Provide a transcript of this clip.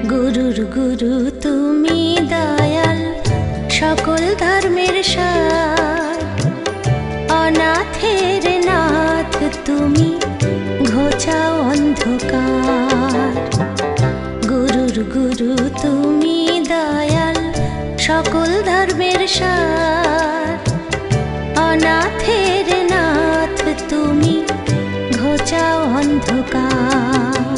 গুরুর গুরু তুমি দয়াল, সকল ধর্মের সার। অনাথের নাথ তুমি, ঘোচাও অন্ধকার। গুরুর গুরু তুমি দয়াল, সকল ধর্মের সার। অনাথের নাথ তুমি, ঘোচাও অন্ধকার।